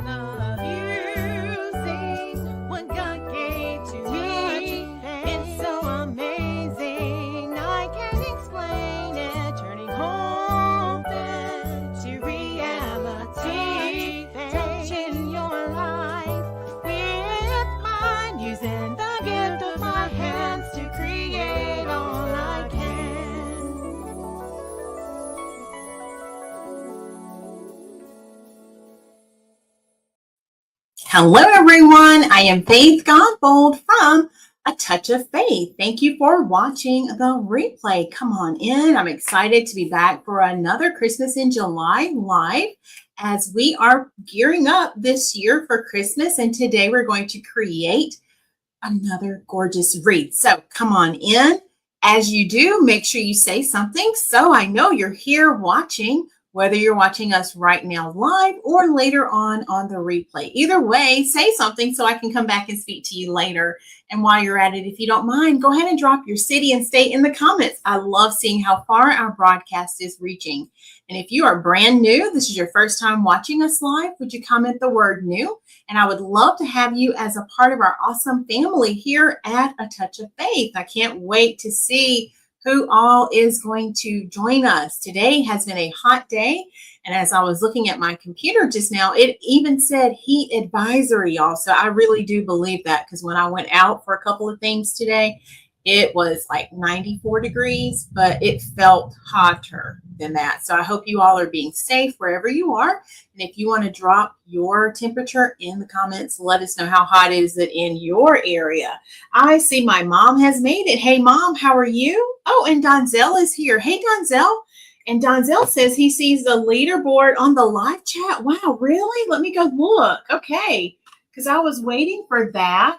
love using what God gave to me. It's so amazing, I can't explain it. Turning hope to reality, touching your life with mine, using the gift of my hands to create all I can. Hello, everyone. I am Faith Godbold from A Touch of Faith. Thank you for watching the replay. Come on in. I'm excited to be back for another Christmas in July live as we are gearing up this year for Christmas. And today we're going to create another gorgeous wreath. So come on in. As you do, make sure you say something so I know you're here watching, whether you're watching us right now live or later on the replay. Either way, say something so I can come back and speak to you later. And while you're at it, if you don't mind, go ahead and drop your city and state in the comments. I love seeing how far our broadcast is reaching. And if you are brand new, this is your first time watching us live, would you comment the word new? And I would love to have you as a part of our awesome family here at A Touch of Faith. I can't wait to see who all is going to join us. Today has been a hot day. And as I was looking at my computer just now, it even said heat advisory, y'all. So I really do believe that, because when I went out for a couple of things today, it was like 94 degrees, but it felt hotter than that. So I hope you all are being safe wherever you are. And if you want to drop your temperature in the comments, let us know how hot is it in your area. I see my mom has made it. Hey, Mom, how are you? Oh, and Donzel is here. Hey, Donzel. And Donzel says he sees the leaderboard on the live chat. Wow, really? Let me go look. Okay, because I was waiting for that.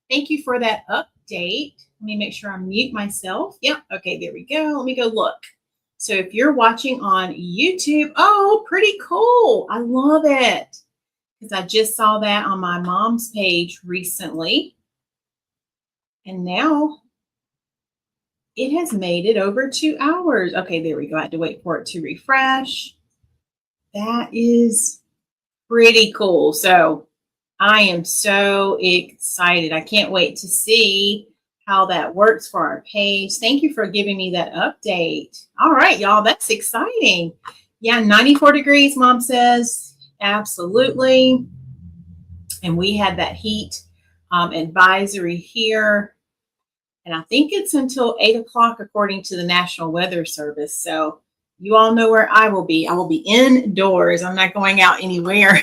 Thank you for that update. Let me make sure I mute myself. Yep. Okay, there we go. Let me go look. So if you're watching on YouTube, oh, pretty cool. I love it. Because I just saw that on my mom's page recently. And now it has made it over 2 hours. Okay, there we go. I had to wait for it to refresh. That is pretty cool. So I am so excited. I can't wait to see how that works for our page. Thank you for giving me that update. All right, y'all, that's exciting. Yeah, 94 degrees, Mom says. Absolutely. And we had that heat advisory here. And I think it's until 8 o'clock according to the National Weather Service. So you all know where I will be. I will be indoors. I'm not going out anywhere.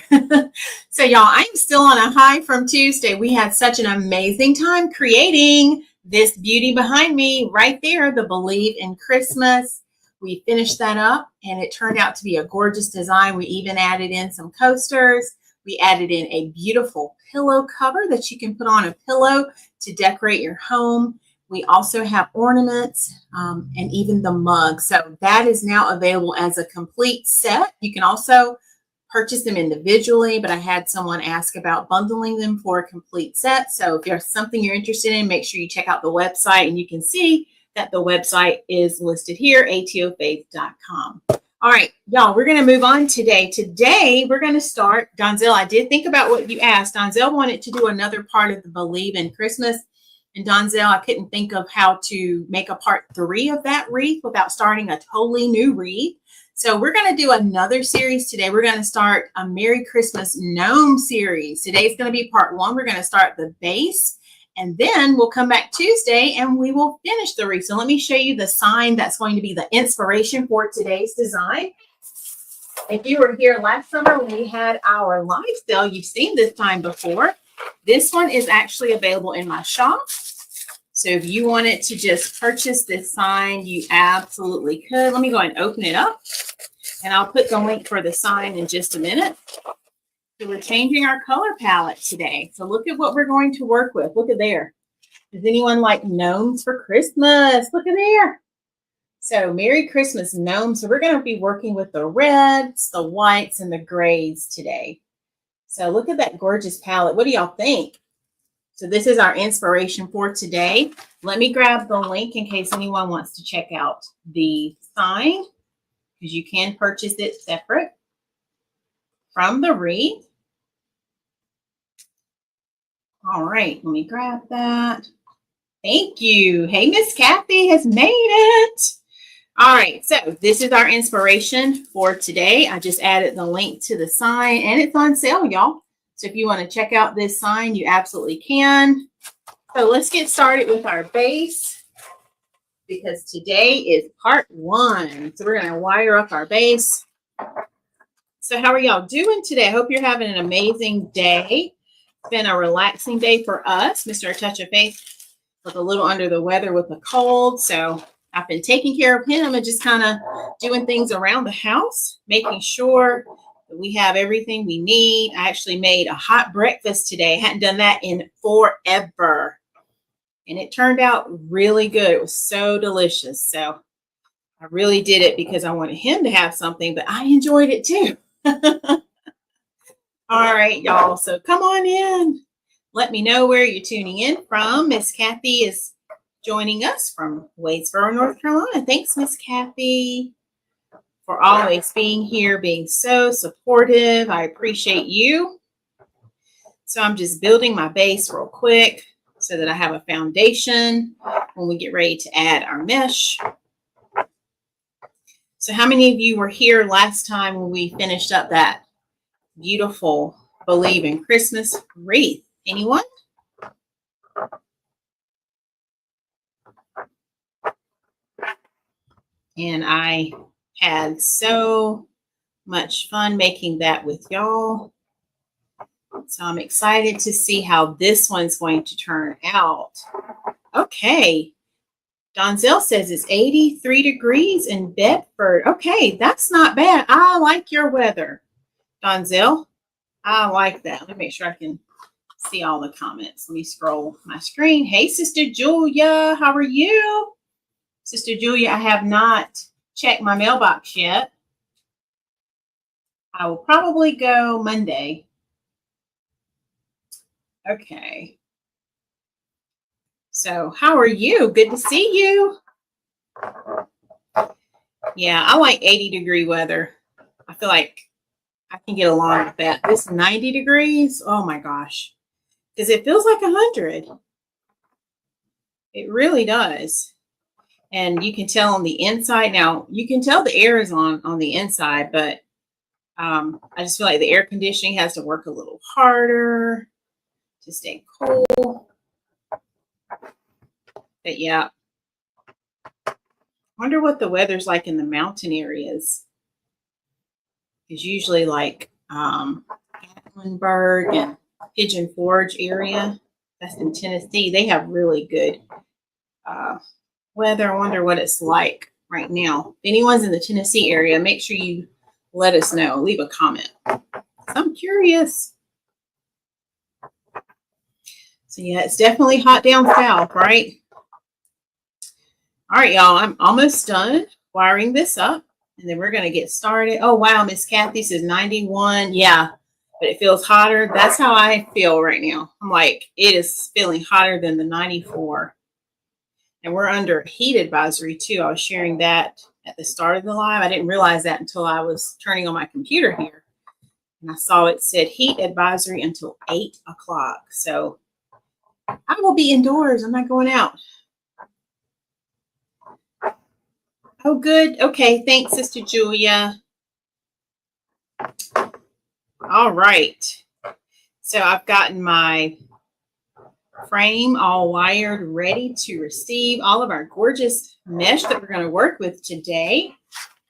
So y'all, I'm still on a high from Tuesday. We had such an amazing time creating this beauty behind me right there, the Believe in Christmas. We finished that up and it turned out to be a gorgeous design. We even added in some coasters. We added in a beautiful pillow cover that you can put on a pillow to decorate your home. We also have ornaments and even the mug. So that is now available as a complete set. You can also purchase them individually, but I had someone ask about bundling them for a complete set. So if there's something you're interested in, make sure you check out the website, and you can see that the website is listed here, atofaith.com. All right, y'all, we're going to move on today. Today, we're going to start, Donzel, I did think about what you asked. Donzel wanted to do another part of the Believe in Christmas. And Donzel, I couldn't think of how to make a part 3 of that wreath without starting a totally new wreath. So we're going to do another series today. We're going to start a Merry Christmas Gnome series. Today's going to be part 1. We're going to start the base, and then we'll come back Tuesday and we will finish the wreath. So let me show you the sign that's going to be the inspiration for today's design. If you were here last summer when we had our live sale, you've seen this sign before. This one is actually available in my shop. So if you wanted to just purchase this sign, you absolutely could. Let me go ahead and open it up, and I'll put the link for the sign in just a minute. So we're changing our color palette today. So look at what we're going to work with. Look at there. Does anyone like gnomes for Christmas? Look at there. So Merry Christmas Gnome. So we're going to be working with the reds, the whites, and the grays today. So look at that gorgeous palette. What do y'all think? So this is our inspiration for today. Let me grab the link in case anyone wants to check out the sign, because you can purchase it separate from the wreath. All right, let me grab that. Thank you. Hey, Miss Kathy has made it. All right, so this is our inspiration for today. I just added the link to the sign, and it's on sale, y'all. So if you want to check out this sign, you absolutely can. So let's get started with our base, because today is part 1. So we're going to wire up our base. So how are y'all doing today? I hope you're having an amazing day. It's been a relaxing day for us. Mr. Touch of Faith was a little under the weather with a cold, so I've been taking care of him and just kind of doing things around the house, making sure that we have everything we need. I actually made a hot breakfast today. I hadn't done that in forever, and it turned out really good. It was so delicious. So I really did it because I wanted him to have something, but I enjoyed it too. All right, y'all. So come on in. Let me know where you're tuning in from. Miss Kathy is joining us from Wadesboro, North Carolina. Thanks, Miss Kathy, for always being here, being so supportive. I appreciate you. So I'm just building my base real quick so that I have a foundation when we get ready to add our mesh. So how many of you were here last time when we finished up that beautiful Believe in Christmas wreath? Anyone? And I had so much fun making that with y'all. So I'm excited to see how this one's going to turn out. Okay. Donzel says it's 83 degrees in Bedford. Okay, that's not bad. I like your weather, Donzel. I like that. Let me make sure I can see all the comments. Let me scroll my screen. Hey, Sister Julia, how are you? Sister Julia, I have not checked my mailbox yet. I will probably go Monday. Okay. So how are you? Good to see you. Yeah, I like 80-degree weather. I feel like I can get along with that. This 90 degrees, oh my gosh. Because it feels like 100. It really does. And you can tell on the inside. Now, you can tell the air is on the inside, but I just feel like the air conditioning has to work a little harder to stay cool. But yeah, wonder what the weather's like in the mountain areas. It's usually like Gatlinburg and Pigeon Forge area. That's in Tennessee. They have really good weather. I wonder what it's like right now. If anyone's in the Tennessee area, make sure you let us know. Leave a comment. I'm curious. So yeah, it's definitely hot down south, right? All right, y'all, I'm almost done wiring this up, and then we're going to get started. Oh, wow, Miss Kathy says 91. Yeah, but it feels hotter. That's how I feel right now. I'm like, it is feeling hotter than the 94. And we're under heat advisory, too. I was sharing that at the start of the live. I didn't realize that until I was turning on my computer here. And I saw it said heat advisory until 8 o'clock. So I will be indoors. I'm not going out. Oh, good. Okay. Thanks, Sister Julia. All right. So I've gotten my frame all wired, ready to receive all of our gorgeous mesh that we're going to work with today.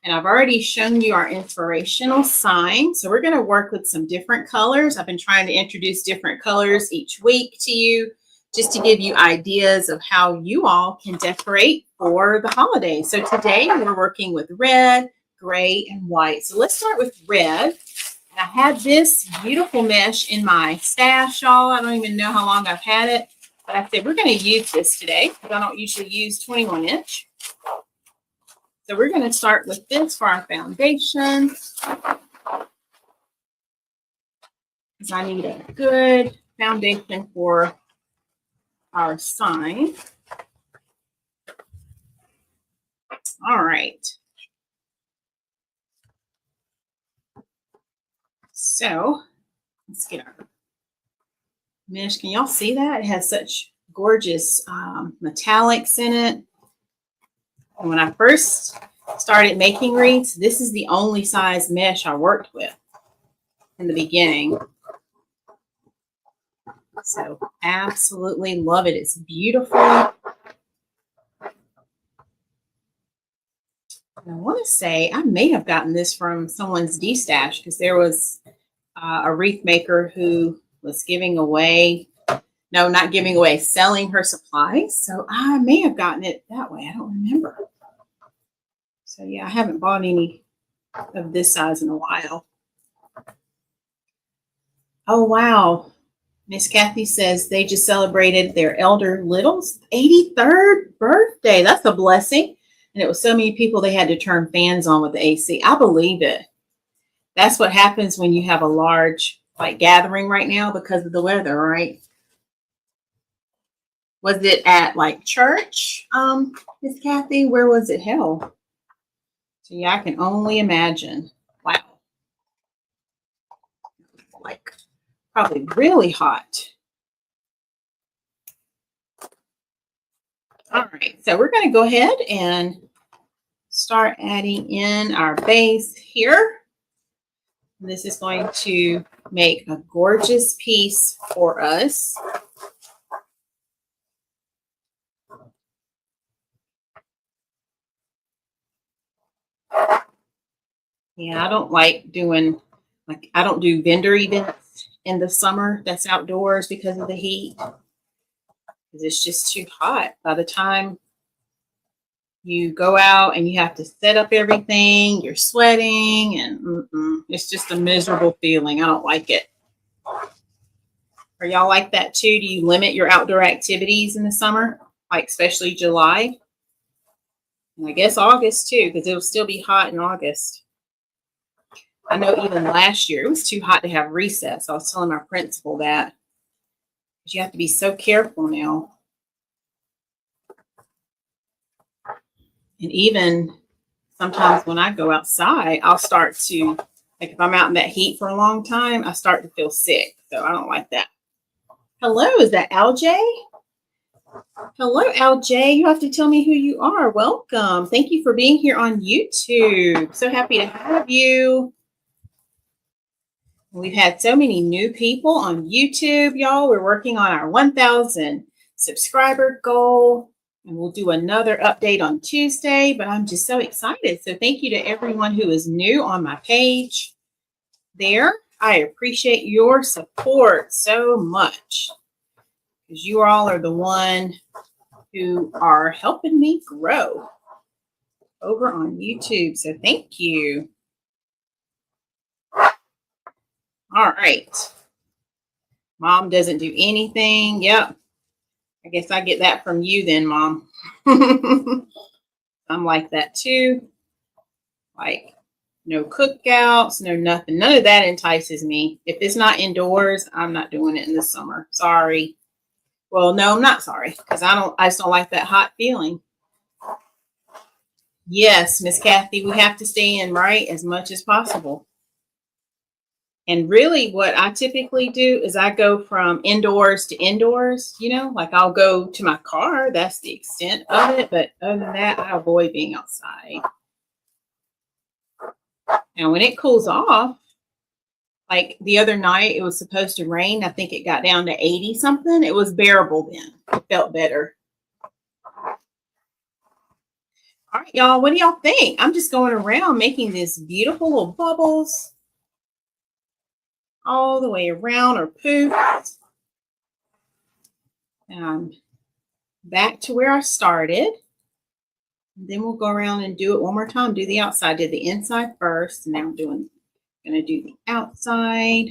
And I've already shown you our inspirational sign. So we're going to work with some different colors. I've been trying to introduce different colors each week to you, just to give you ideas of how you all can decorate for the holidays. So today we're working with red, gray, and white. So let's start with red. I had this beautiful mesh in my stash, y'all. I don't even know how long I've had it, but I said we're going to use this today because I don't usually use 21-inch. So we're going to start with this for our foundation, because I need a good foundation for our sign. All right. So let's get our mesh. Can y'all see that? It has such gorgeous metallics in it. And when I first started making wreaths, this is the only size mesh I worked with in the beginning. So absolutely love it. It's beautiful. And I want to say I may have gotten this from someone's D-stash because there was a wreath maker who was giving away, no, not giving away, selling her supplies. So I may have gotten it that way. I don't remember. So yeah, I haven't bought any of this size in a while. Oh, wow. Miss Kathy says they just celebrated their elder little's 83rd birthday. That's a blessing. And it was so many people they had to turn fans on with the AC. I believe it. That's what happens when you have a large gathering right now because of the weather, right? Was it at church, Miss Kathy? Where was it held? So yeah, I can only imagine. Wow. Probably really hot. All right, so we're going to go ahead and start adding in our base here. This is going to make a gorgeous piece for us. Yeah, I don't like doing, I don't do vendor events in the summer that's outdoors because of the heat. Because it's just too hot. By the time you go out and you have to set up everything, you're sweating, and it's just a miserable feeling. I don't like it. Are y'all like that too? Do you limit your outdoor activities in the summer, especially July? And I guess August too, because it'll still be hot in August. I know even last year it was too hot to have recess. I was telling my principal that. You have to be so careful now. And even sometimes when I go outside, I'll start to, if I'm out in that heat for a long time, I start to feel sick. So I don't like that. Hello, is that LJ? Hello, LJ. You have to tell me who you are. Welcome. Thank you for being here on YouTube. So happy to have you. We've had so many new people on YouTube, y'all. We're working on our 1,000 subscriber goal, and we'll do another update on Tuesday, but I'm just so excited. So thank you to everyone who is new on my page there. I appreciate your support so much because you all are the one who are helping me grow over on YouTube. So thank you. All right. Mom doesn't do anything. Yep. I guess I get that from you then, Mom. I'm like that too. No cookouts, no nothing. None of that entices me. If it's not indoors, I'm not doing it in the summer. Sorry. Well, no, I'm not sorry because I just don't like that hot feeling. Yes, Miss Kathy, we have to stay in, right, as much as possible. And really what I typically do is I go from indoors to indoors, I'll go to my car. That's the extent of it. But other than that, I avoid being outside. And when it cools off, the other night, it was supposed to rain. I think it got down to 80 something. It was bearable then. It felt better. All right, y'all, what do y'all think? I'm just going around making these beautiful little bubbles all the way around or poofs. And I'm back to where I started. And then we'll go around and do it one more time. Do the outside. Did the inside first. And now I'm going to do the outside.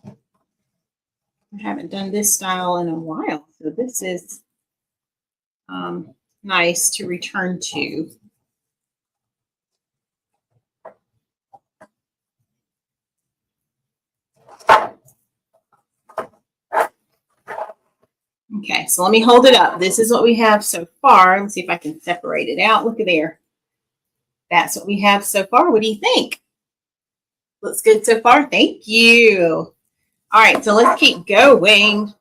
I haven't done this style in a while. So this is nice to return to. Okay, so let me hold it up. This is what we have so far. Let me see if I can separate it out. Look at there. That's what we have so far. What do you think? Looks good so far. Thank you. All right, so let's keep going.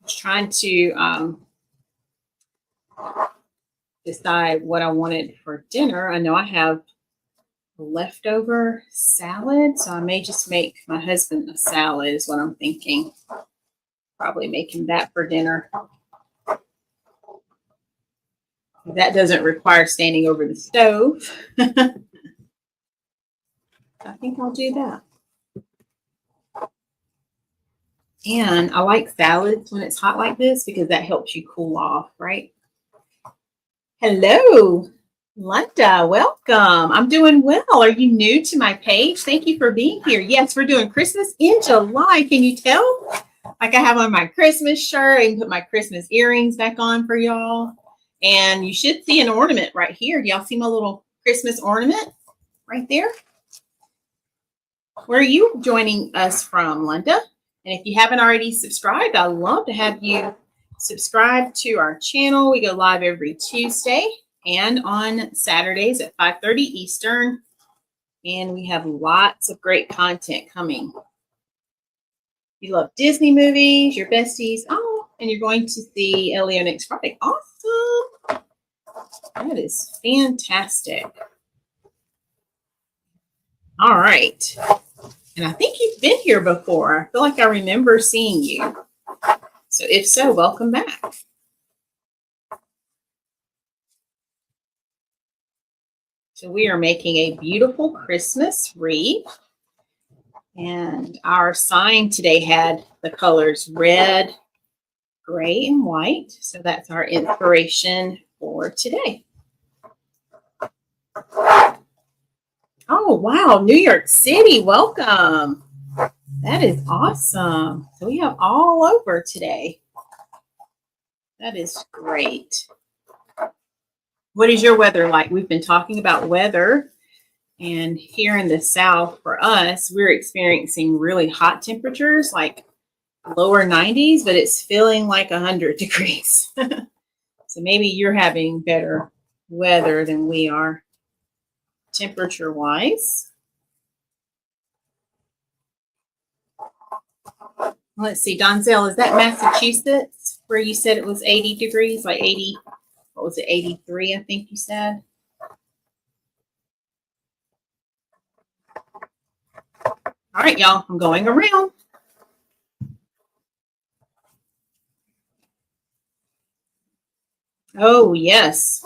Just trying to decide what I wanted for dinner. I know I have leftover salad, so I may just make my husband a salad is what I'm thinking. Probably making that for dinner. That doesn't require standing over the stove. I think I'll do that. And I like salads when it's hot like this because that helps you cool off, right? Hello, Linda. Welcome. I'm doing well. Are you new to my page? Thank you for being here. Yes, we're doing Christmas in July. Can you tell? Like I have on my Christmas shirt. I can put my Christmas earrings back on for y'all. And you should see an ornament right here. Y'all see my little Christmas ornament right there? Where are you joining us from, Linda? And if you haven't already subscribed, I'd love to have you subscribe to our channel. We go live every Tuesday and on Saturdays at 5:30 Eastern. And we have lots of great content coming. You love Disney movies, your besties. Oh, and you're going to see Elio next Friday. Awesome. That is fantastic. All right. And I think you've been here before. I feel like I remember seeing you. So if so, welcome back. So we are making a beautiful Christmas wreath. And our sign today had the colors red, gray, and white. So that's our inspiration for today. Oh, wow. New York City. Welcome. That is awesome. So we have all over today. That is great. What is your weather like? We've been talking about weather. And here in the South, for us, we're experiencing really hot temperatures, like lower 90s, but it's feeling like 100 degrees. So maybe you're having better weather than we are temperature-wise. Let's see, Donzel, is that Massachusetts where you said it was 80 degrees, like 80, what was it, 83, I think you said? All right, y'all, I'm going around. Oh, yes.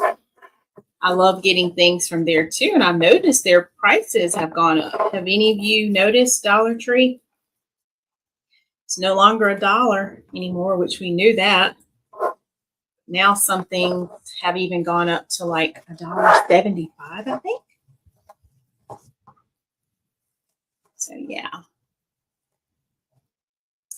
I love getting things from there too. And I've noticed their prices have gone up. Have any of you noticed Dollar Tree? It's no longer $1 anymore, which we knew that. Now some things have even gone up to like $1.75, I think. So yeah.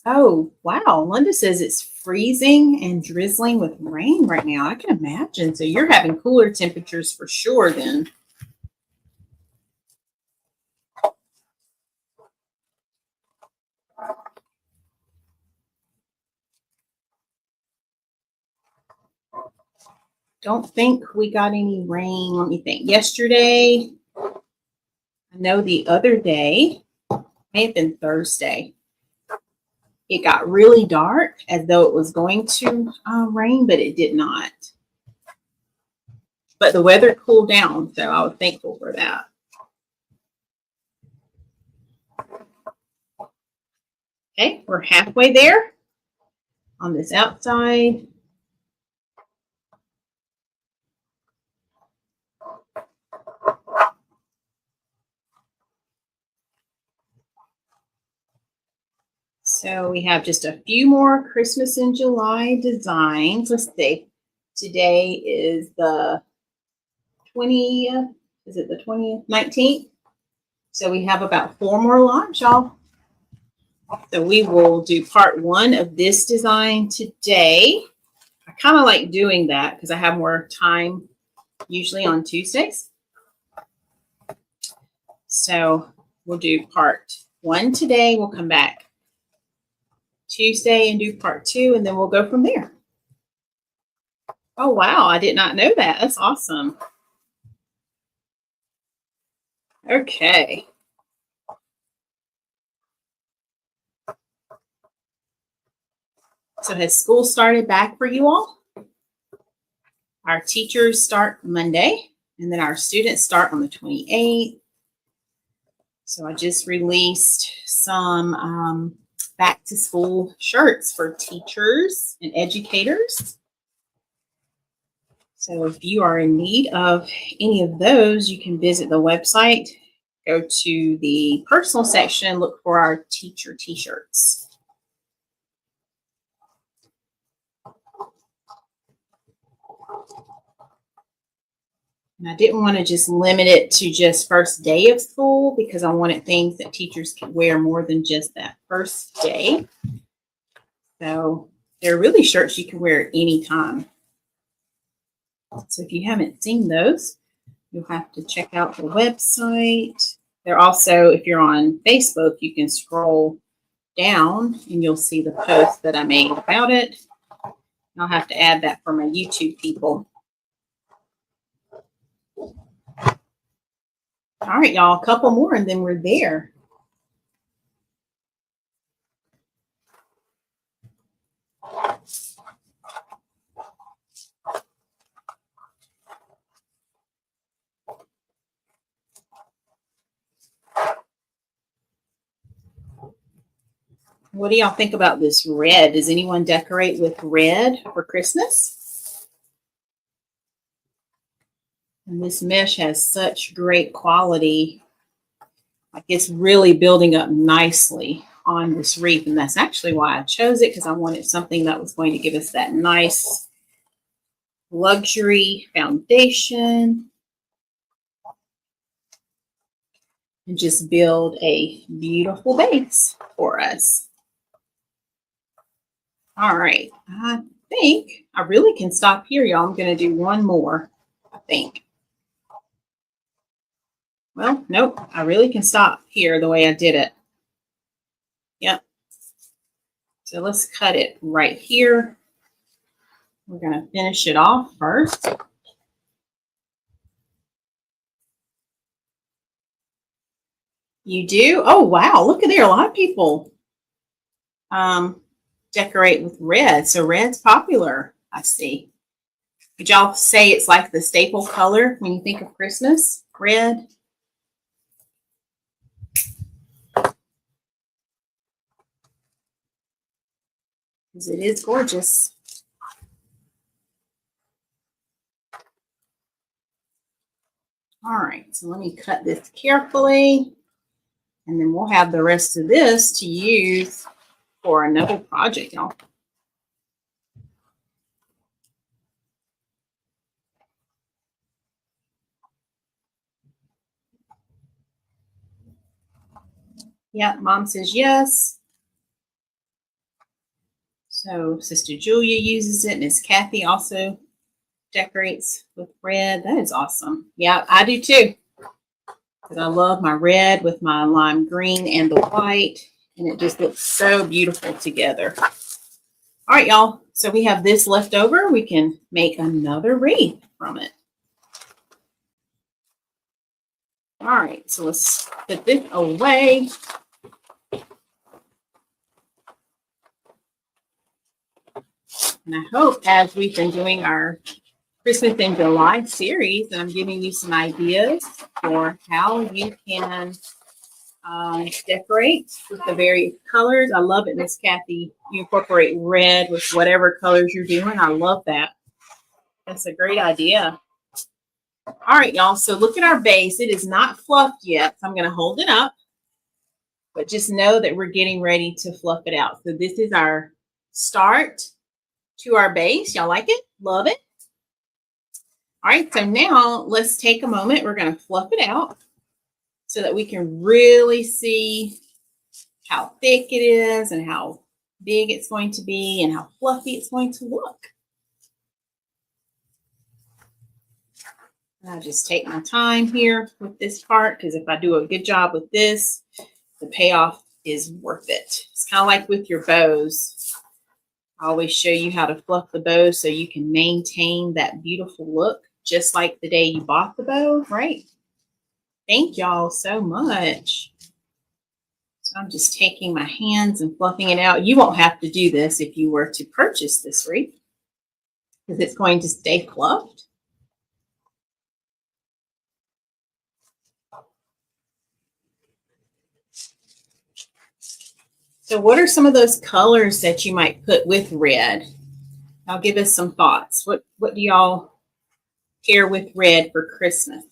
Oh, wow. Linda says it's freezing and drizzling with rain right now. I can imagine. So you're having cooler temperatures for sure then. Don't think we got any rain. Let me think. Yesterday, I know the other day, may have been Thursday, it got really dark as though it was going to rain, but it did not. But the weather cooled down, so I was thankful for that. Okay, we're halfway there on this outside. So we have just a few more Christmas in July designs. Let's see. Today is the 20th. Is it the 20th? 19th. So we have about 4 more lots, y'all. So we will do part 1 of this design today. I kind of like doing that because I have more time usually on Tuesdays. So we'll do part 1 today. We'll come back Tuesday and do part 2, and then we'll go from there. Oh, wow. I did not know that. That's awesome. Okay. So has school started back for you all? Our teachers start Monday, and then our students start on the 28th. So I just released some back to school shirts for teachers and educators. So if you are in need of any of those, you can visit the website, go to the personal section, look for our teacher t-shirts. And I didn't want to just limit it to just first day of school because I wanted things that teachers could wear more than just that first day. So they're really shirts you can wear at any time. So if you haven't seen those, you'll have to check out the website. They're also, if you're on Facebook, you can scroll down and you'll see the post that I made about it. I'll have to add that for my YouTube people. All right, y'all, a couple more and then we're there. What do y'all think about this red? Does anyone decorate with red for Christmas? And this mesh has such great quality. Like it's really building up nicely on this wreath. And that's actually why I chose it, because I wanted something that was going to give us that nice luxury foundation and just build a beautiful base for us. All right, I think I really can stop here, y'all. I'm going to do one more, I think. Well, nope, I really can stop here the way I did it. Yep. So let's cut it right here. We're going to finish it off first. You do? Oh, wow. Look at there. A lot of people decorate with red. So red's popular, I see. Could y'all say it's like the staple color when you think of Christmas? Red? Because it is gorgeous. All right, so let me cut this carefully. And then we'll have the rest of this to use for another project, y'all. Yeah, Mom says yes. So Sister Julia uses it. Miss Kathy also decorates with red. That is awesome. Yeah, I do too. Because I love my red with my lime green and the white. And it just looks so beautiful together. All right, y'all. So we have this left over. We can make another wreath from it. All right, so let's put this away. And I hope as we've been doing our Christmas in July series, and I'm giving you some ideas for how you can decorate with the various colors. I love it, Miss Kathy. You incorporate red with whatever colors you're doing. I love that. That's a great idea. All right, y'all. So look at our base. It is not fluffed yet. So I'm going to hold it up. But just know that we're getting ready to fluff it out. So this is our start to our base. Y'all like it? Love it? All right, so now let's take a moment. We're going to fluff it out so that we can really see how thick it is and how big it's going to be and how fluffy it's going to look. I just take my time here with this part because if I do a good job with this, the payoff is worth it. It's kind of like with your bows. I always show you how to fluff the bow so you can maintain that beautiful look just like the day you bought the bow, right? Thank y'all so much. So I'm just taking my hands and fluffing it out. You won't have to do this if you were to purchase this wreath because it's going to stay fluffed. So what are some of those colors that you might put with red? Now give us some thoughts. What do y'all pair with red for Christmas?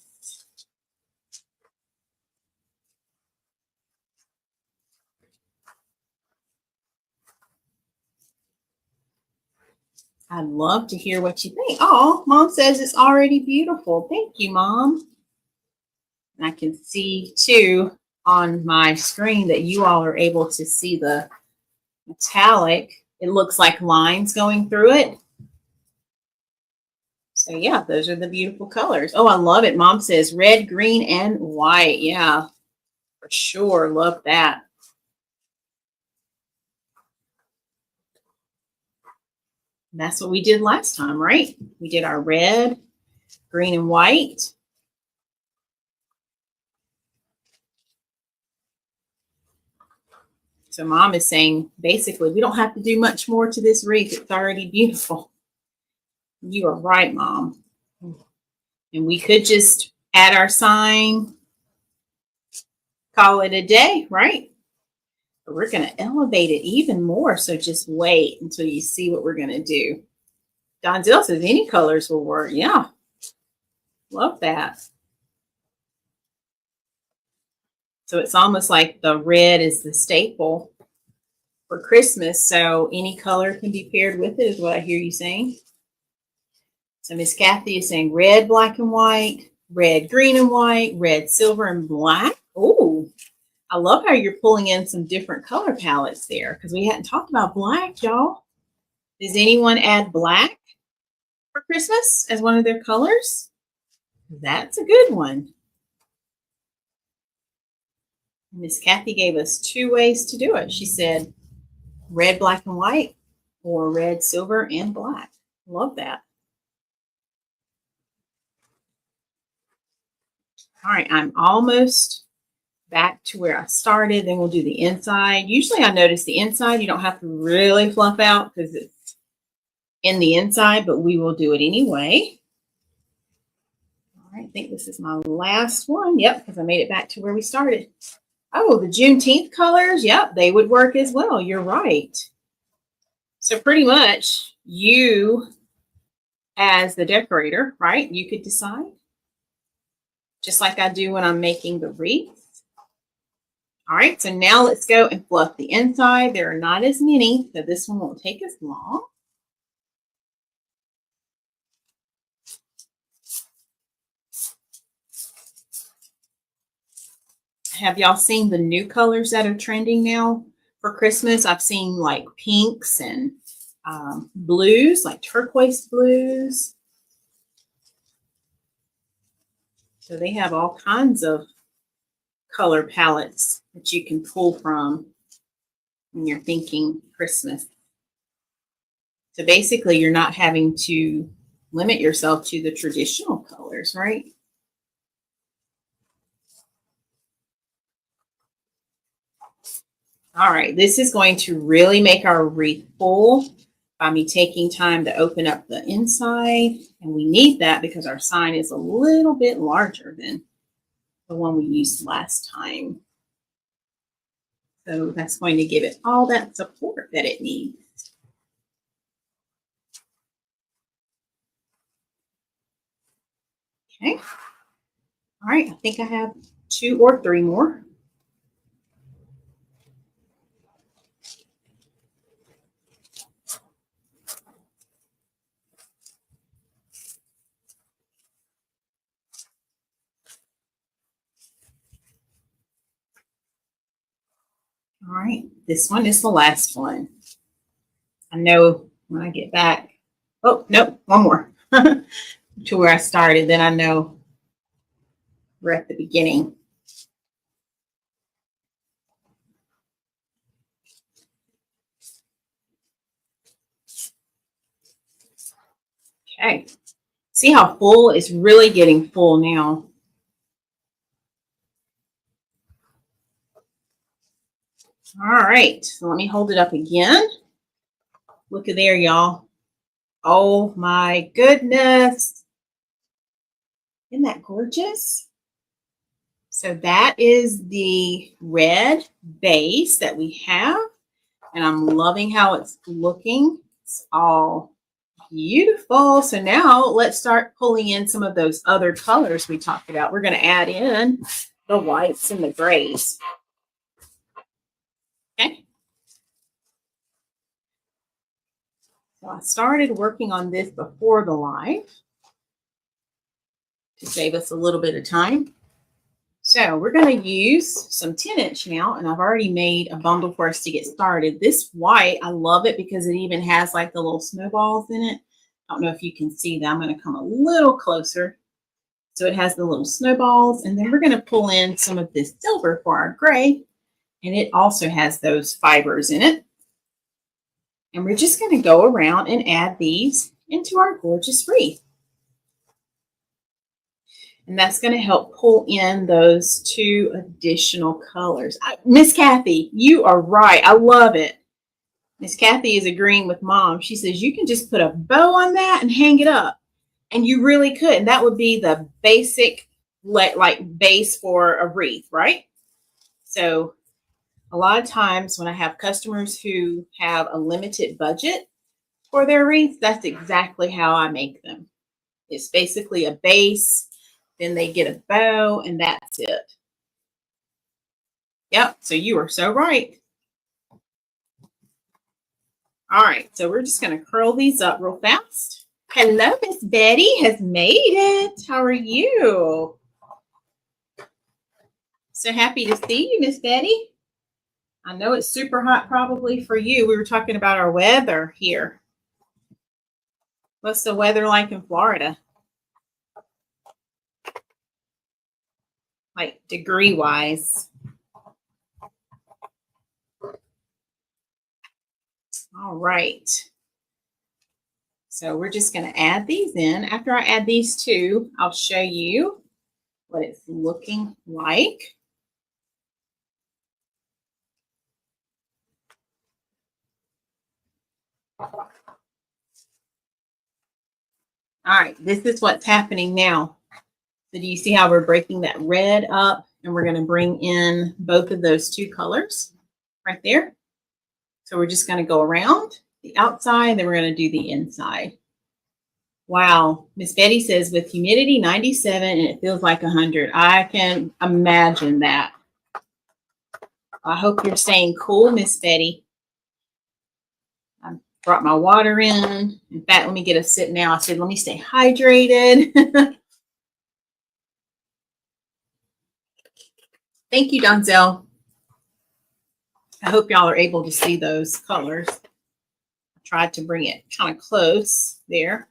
I'd love to hear what you think. Oh, Mom says it's already beautiful. Thank you, Mom. And I can see too on my screen that you all are able to see the metallic. It looks like lines going through it. So yeah, those are the beautiful colors. Oh, I love it. Mom says red, green, and white. Yeah, for sure. Love that. And that's what we did last time, right? We did our red, green, and white. So Mom is saying, basically, we don't have to do much more to this wreath. It's already beautiful. You are right, Mom. And we could just add our sign, call it a day, right? But we're going to elevate it even more. So just wait until you see what we're going to do. Donzel says any colors will work. Yeah. Love that. So it's almost like the red is the staple for Christmas. So any color can be paired with it is what I hear you saying. So Miss Kathy is saying red, black, and white, red, green, and white, red, silver, and black. Oh, I love how you're pulling in some different color palettes there because we hadn't talked about black, y'all. Does anyone add black for Christmas as one of their colors? That's a good one. Miss Kathy gave us 2 ways to do it. She said red, black, and white, or red, silver, and black. Love that. All right, I'm almost back to where I started. Then we'll do the inside. Usually I notice the inside you don't have to really fluff out because it's in the inside, but we will do it anyway. All right, I think this is my last one. Yep, because I made it back to where we started. Oh, the Juneteenth colors. Yep, they would work as well. You're right. So pretty much you, as the decorator, right, you could decide. Just like I do when I'm making the wreath. All right, so now let's go and fluff the inside. There are not as many, so this one won't take as long. Have y'all seen the new colors that are trending now for Christmas? I've seen like pinks and blues, like turquoise blues. So they have all kinds of color palettes that you can pull from when you're thinking Christmas. So basically, you're not having to limit yourself to the traditional colors, right? All right, this is going to really make our wreath full by me taking time to open up the inside. And we need that because our sign is a little bit larger than the one we used last time. So that's going to give it all that support that it needs. Okay. All right, I think I have 2 or 3 more. All right, this one is the last one. I know when I get back, oh, nope, one more to where I started, then I know we're at the beginning. Okay. See how full? It's really getting full now. All right, so let me hold it up again. Look at there, y'all. Oh my goodness. Isn't that gorgeous? So that is the red base that we have. And I'm loving how it's looking. It's all beautiful. So now let's start pulling in some of those other colors we talked about. We're going to add in the whites and the grays. Okay. So I started working on this before the live to save us a little bit of time. So we're going to use some 10-inch now, and I've already made a bundle for us to get started. This white, I love it because it even has like the little snowballs in it. I don't know if you can see that. I'm going to come a little closer. So it has the little snowballs, and then we're going to pull in some of this silver for our gray, and it also has those fibers in it. And we're just going to go around and add these into our gorgeous wreath. And that's going to help pull in those 2 additional colors. Miss Kathy, you are right. I love it. Miss Kathy is agreeing with Mom. She says you can just put a bow on that and hang it up. And you really could. And that would be the basic like base for a wreath, right? So a lot of times when I have customers who have a limited budget for their wreaths, that's exactly how I make them. It's basically a base. Then they get a bow, and that's it. Yep, so you are so right. All right, so we're just going to curl these up real fast. Hello, Miss Betty has made it. How are you? So happy to see you, Miss Betty. I know it's super hot probably for you. We were talking about our weather here. What's the weather like in Florida? Like degree-wise. All right. So we're just going to add these in. After I add these 2, I'll show you what it's looking like. All right, this is what's happening now. So do you see how we're breaking that red up? And we're going to bring in both of those 2 colors right there. So we're just going to go around the outside, then we're going to do the inside. Wow. Miss Betty says with humidity 97 and it feels like 100. I can imagine that. I hope you're staying cool, Miss Betty. I brought my water in. In fact, let me get a sip now. I said, let me stay hydrated. Thank you, Donzel. I hope y'all are able to see those colors. I tried to bring it kind of close there.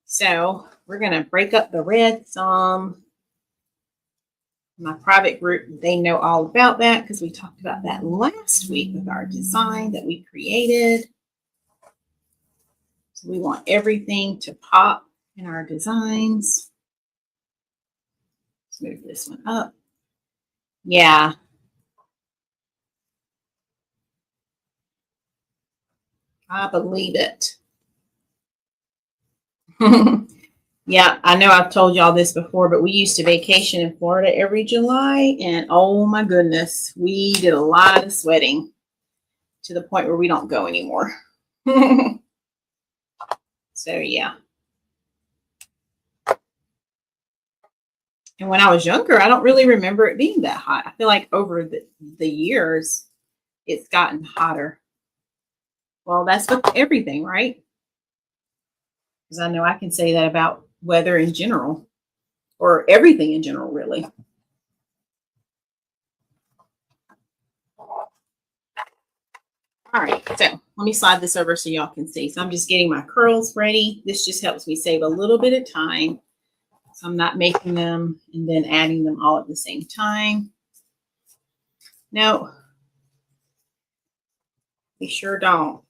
So we're going to break up the red some. My private group, they know all about that because we talked about that last week with our design that we created. So we want everything to pop in our designs. Let's move this one up. Yeah. I believe it. Yeah, I know I've told y'all this before, but we used to vacation in Florida every July, and oh my goodness, we did a lot of sweating to the point where we don't go anymore. So yeah. And when I was younger, I don't really remember it being that hot. I feel like over the years, it's gotten hotter. Well, that's with everything, right? Because I know I can say that about weather in general, or everything in general, really. All right, so let me slide this over so y'all can see. So I'm just getting my curls ready. This just helps me save a little bit of time. So I'm not making them and then adding them all at the same time. No, we sure don't.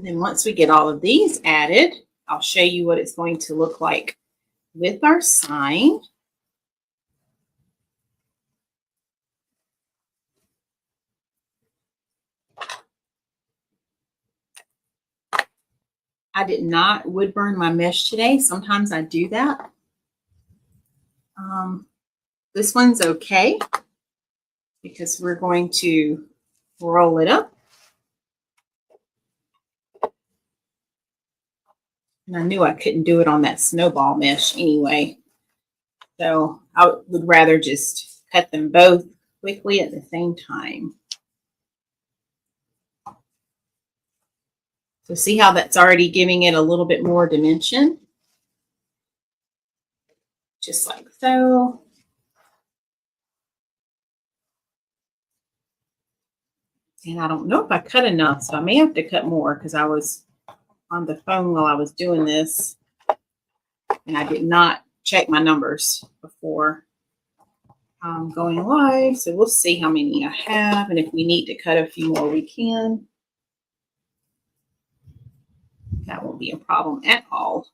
And then once we get all of these added, I'll show you what it's going to look like with our sign. I did not wood burn my mesh today. Sometimes I do that. This one's okay because we're going to roll it up. And I knew I couldn't do it on that snowball mesh anyway. So I would rather just cut them both quickly at the same time. So see how that's already giving it a little bit more dimension? Just like so. And I don't know if I cut enough, so I may have to cut more because I was on the phone while I was doing this. And I did not check my numbers before going live. So we'll see how many I have. And if we need to cut a few more, we can. That won't be a problem at all.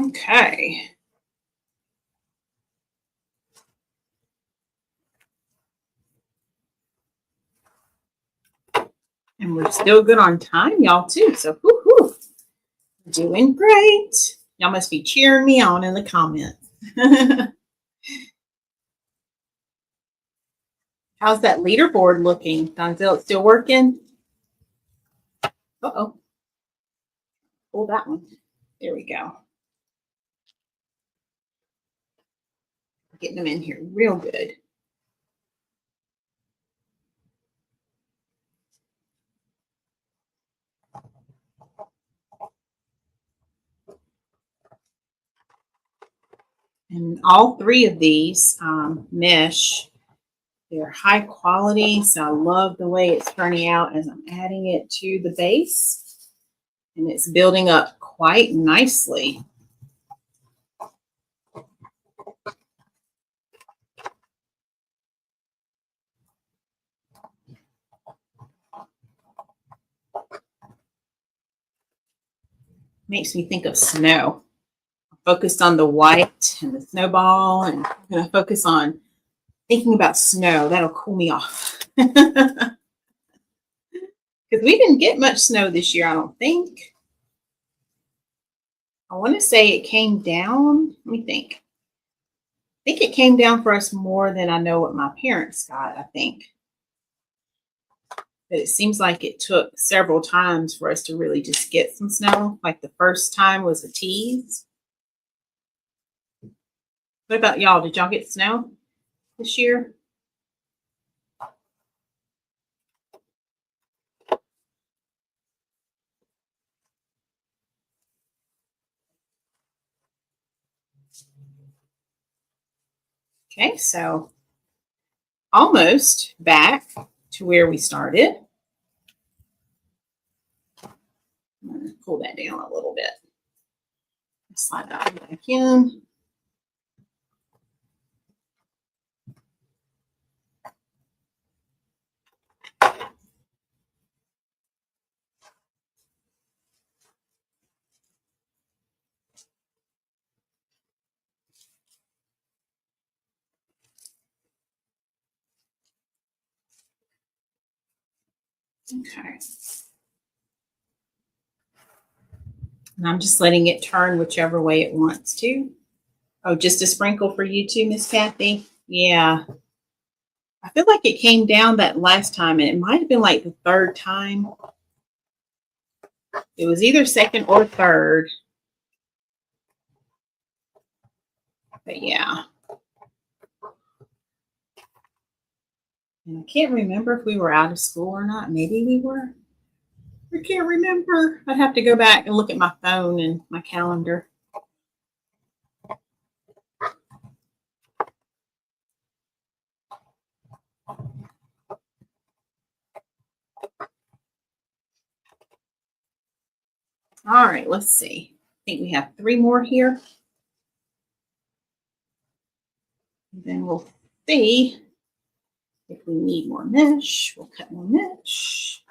Okay. And we're still good on time, y'all, too. So, whoo-hoo. Doing great. Y'all must be cheering me on in the comments. How's that leaderboard looking? Donzel, it's still working? Uh-oh. Pull that one. There we go. Getting them in here real good. And all three of these mesh, they're high quality. So I love the way it's turning out as I'm adding it to the base. And it's building up quite nicely. Makes me think of snow. Focused on the white and the snowball, and I'm going to focus on thinking about snow. That'll cool me off. Because we didn't get much snow this year, I don't think. I want to say it came down. Let me think. I think it came down for us more than I know what my parents got, I think. But it seems like it took several times for us to really just get some snow. Like the first time was a tease. What about y'all? Did y'all get snow this year? Okay, so almost back to where we started. I'm going to pull that down a little bit. Slide that back in. Okay. And I'm just letting it turn whichever way it wants to. Oh, just a sprinkle for you too, Miss Kathy? Yeah. I feel like it came down that last time, and it might have been like the third time. It was either second or third. But yeah. And I can't remember if we were out of school or not. Maybe we were. I can't remember. I'd have to go back and look at my phone and my calendar. All right, let's see. I think we have 3 more here. And then we'll see if we need more mesh. We'll cut more mesh.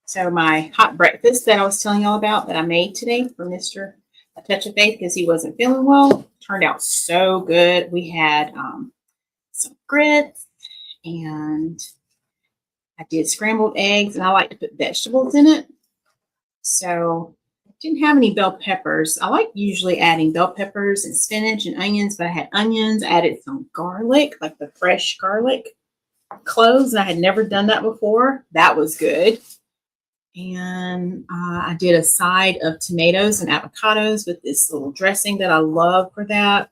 So my hot breakfast that I was telling y'all about that I made today for Mr. A Touch of Faith because he wasn't feeling well turned out so good. We had some grits and I did scrambled eggs and I like to put vegetables in it. So I didn't have any bell peppers. I like usually adding bell peppers and spinach and onions, but I had onions, added some garlic, like the fresh garlic cloves. I had never done that before. That was good. And I did a side of tomatoes and avocados with this little dressing that I love for that.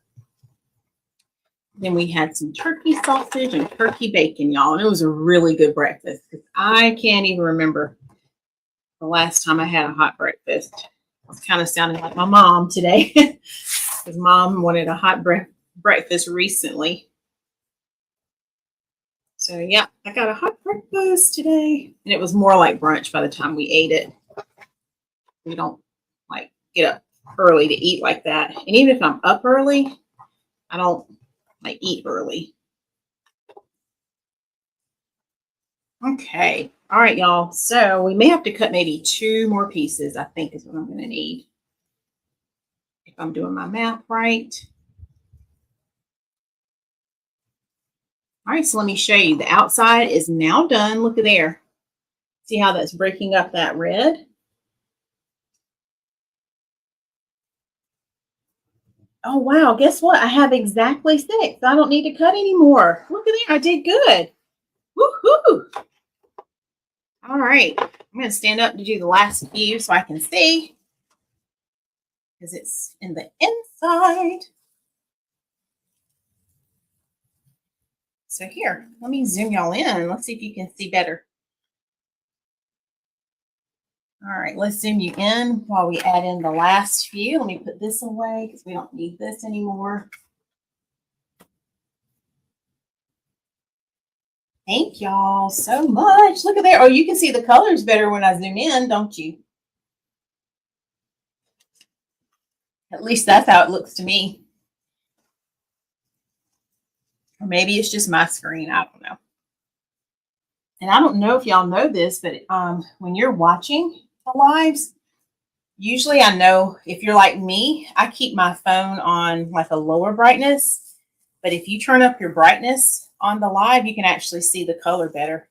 Then we had some turkey sausage and turkey bacon, y'all. And it was a really good breakfast. I can't even remember the last time I had a hot breakfast. I was kind of sounding like my mom today because mom wanted a hot breakfast recently. So yeah, I got a hot breakfast today. And it was more like brunch by the time we ate it. We don't like get up early to eat like that. And even if I'm up early, I don't like eat early. Okay. All right, y'all. So we may have to cut maybe 2 more pieces, I think is what I'm going to need. If I'm doing my math right. All right, so let me show you. The outside is now done. Look at there. See how that's breaking up that red? Oh, wow. Guess what? I have exactly 6. I don't need to cut anymore. Look at there. I did good. Woohoo! All right. I'm going to stand up to do the last few so I can see because it's in the inside. So here, let me zoom y'all in. Let's see if you can see better. All right, let's zoom you in while we add in the last few. Let me put this away because we don't need this anymore. Thank y'all so much. Look at there. Oh, you can see the colors better when I zoom in, don't you? At least that's how it looks to me. Or maybe it's just my screen. I don't know. And I don't know if y'all know this, but when you're watching the lives, usually I know if you're like me, I keep my phone on like a lower brightness. But if you turn up your brightness on the live, you can actually see the color better.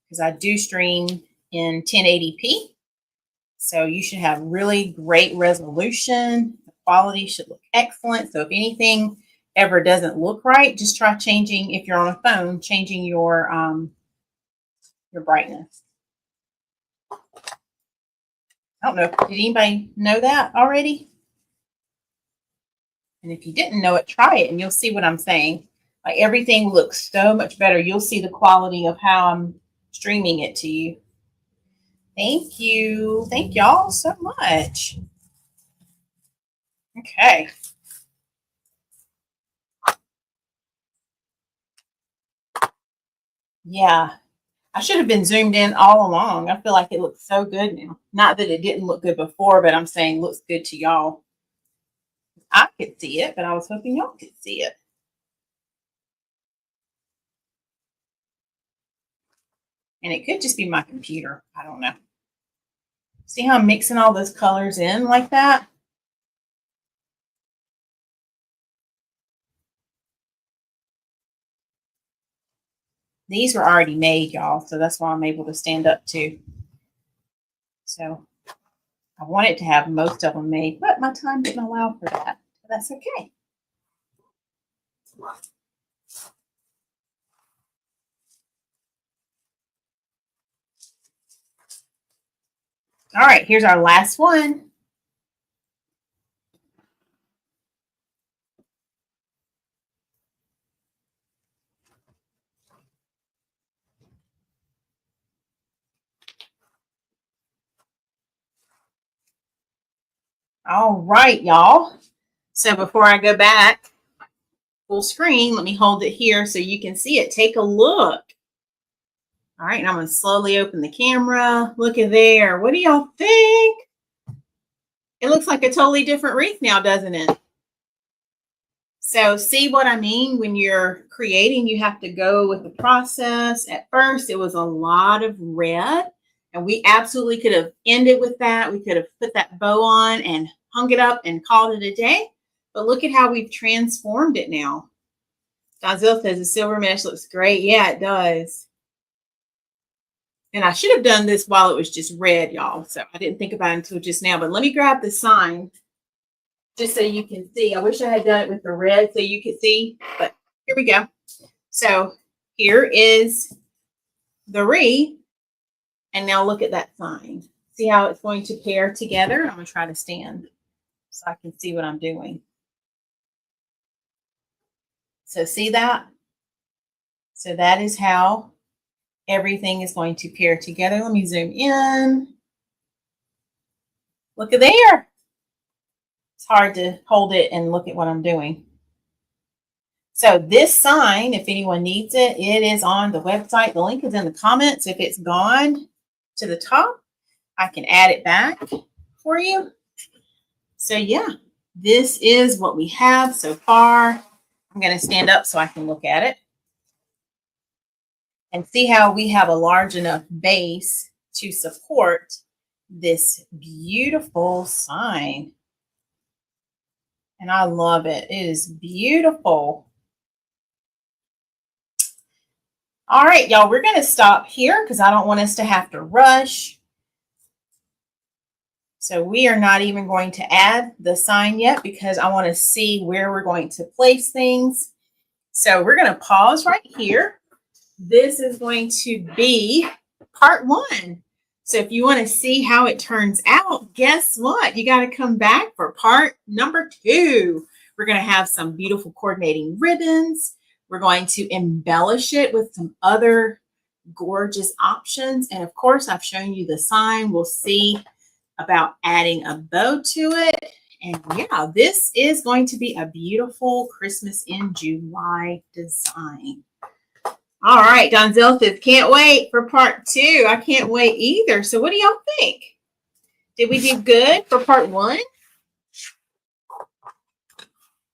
Because I do stream in 1080p. So you should have really great resolution. The quality should look excellent. So if anything ever doesn't look right, just try changing, if you're on a phone, changing your brightness. I don't know. Did anybody know that already? And if you didn't know it, try it and you'll see what I'm saying. Like everything looks so much better. You'll see the quality of how I'm streaming it to you. Thank you. Thank y'all so much. Okay. Yeah. I should have been zoomed in all along. I feel like it looks so good now. Not that it didn't look good before, but I'm saying looks good to y'all. I could see it, but I was hoping y'all could see it. And it could just be my computer. I don't know. See how I'm mixing all those colors in like that? These were already made, y'all, so that's why I'm able to stand up too. So I wanted to have most of them made, but my time didn't allow for that. So that's okay. All right, here's our last one. All right, y'all. So before I go back full screen, let me hold it here so you can see it. Take a look. All right, and I'm going to slowly open the camera. Look at there. What do y'all think? It looks like a totally different wreath now, doesn't it? So see what I mean? When you're creating, you have to go with the process. At first, it was a lot of red, and we absolutely could have ended with that. We could have put that bow on and hung it up and called it a day. But look at how we've transformed it now. Donzel says the silver mesh looks great. Yeah, it does. And I should have done this while it was just red, y'all. So I didn't think about it until just now. But let me grab the sign just so you can see. I wish I had done it with the red so you could see. But here we go. So here is the wreath. And now look at that sign. See how it's going to pair together? I'm going to try to stand so I can see what I'm doing. So see that? So that is how everything is going to pair together. Let me zoom in. Look at there. It's hard to hold it and look at what I'm doing. So this sign, if anyone needs it, it is on the website. The link is in the comments. If it's gone to the top, I can add it back for you. So yeah, this is what we have so far. I'm going to stand up so I can look at it. And see how we have a large enough base to support this beautiful sign. And I love it. It is beautiful. All right, y'all, we're going to stop here because I don't want us to have to rush. So we are not even going to add the sign yet because I want to see where we're going to place things. So we're going to pause right here. This is going to be part 1. So if you want to see how it turns out, guess what? You got to come back for part number 2. We're going to have some beautiful coordinating ribbons. We're going to embellish it with some other gorgeous options. And of course, I've shown you the sign. We'll see about adding a bow to it. And yeah, this is going to be a beautiful Christmas in July design. All right, Donzel says, can't wait for part 2. I can't wait either. So what do y'all think? Did we do good for part 1?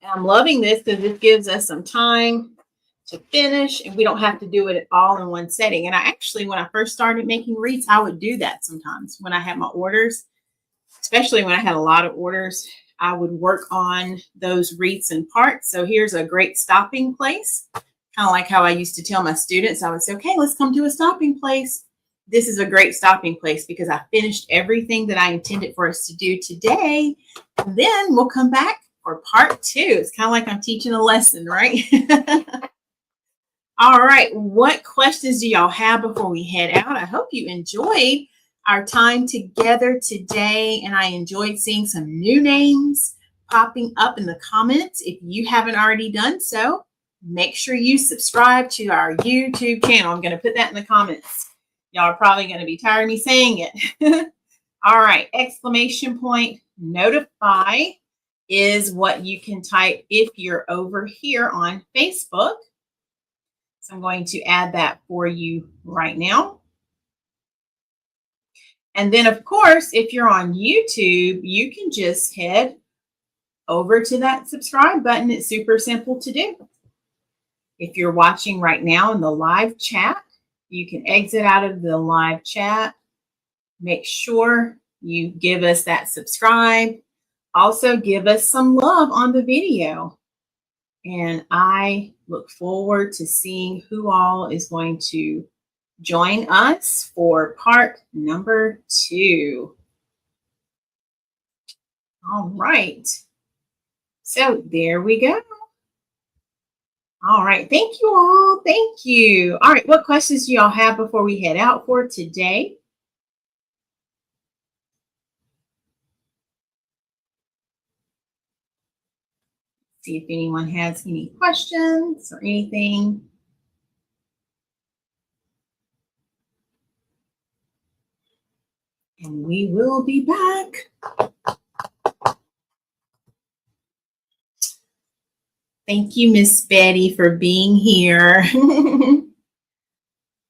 And I'm loving this because this gives us some time to finish and we don't have to do it all in one setting. And I actually, when I first started making wreaths, I would do that sometimes when I had my orders, especially when I had a lot of orders. I would work on those wreaths in parts. So here's a great stopping place. Kind of like how I used to tell my students, I would say, okay, let's come to a stopping place. This is a great stopping place because I finished everything that I intended for us to do today. And then we'll come back for part 2. It's kind of like I'm teaching a lesson, right? All right. What questions do y'all have before we head out? I hope you enjoyed our time together today. And I enjoyed seeing some new names popping up in the comments. If you haven't already done so, make sure you subscribe to our YouTube channel. I'm going to put that in the comments. Y'all are probably going to be tired of me saying it. All right. Exclamation point notify is what you can type if you're over here on Facebook. So I'm going to add that for you right now. And then, of course, if you're on YouTube, you can just head over to that subscribe button. It's super simple to do. If you're watching right now in the live chat, you can exit out of the live chat. Make sure you give us that subscribe. Also, give us some love on the video. And I look forward to seeing who all is going to join us for part number 2. All right. So there we go. All right. Thank you all. Thank you. All right. What questions do y'all have before we head out for today? See if anyone has any questions or anything. And we will be back. Thank you, Miss Betty, for being here.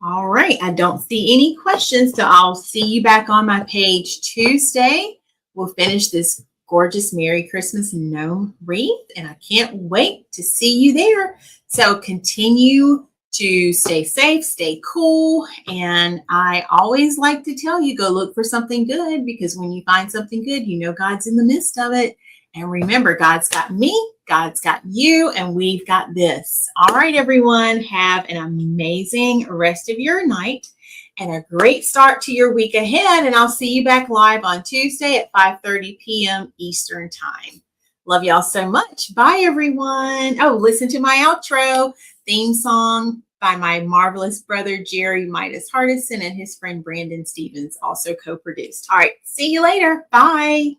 All right, I don't see any questions, so I'll see you back on my page Tuesday. We'll finish this gorgeous Merry Christmas Gnome Wreath, and I can't wait to see you there. So continue to stay safe, stay cool, and I always like to tell you, go look for something good, because when you find something good, you know God's in the midst of it. And remember, God's got me, God's got you, and we've got this. All right, everyone, have an amazing rest of your night and a great start to your week ahead. And I'll see you back live on Tuesday at 5:30 p.m. Eastern Time. Love y'all so much. Bye, everyone. Oh, listen to my outro theme song by my marvelous brother, Jerry Midas Hardison, and his friend, Brandon Stevens, also co-produced. All right, see you later. Bye.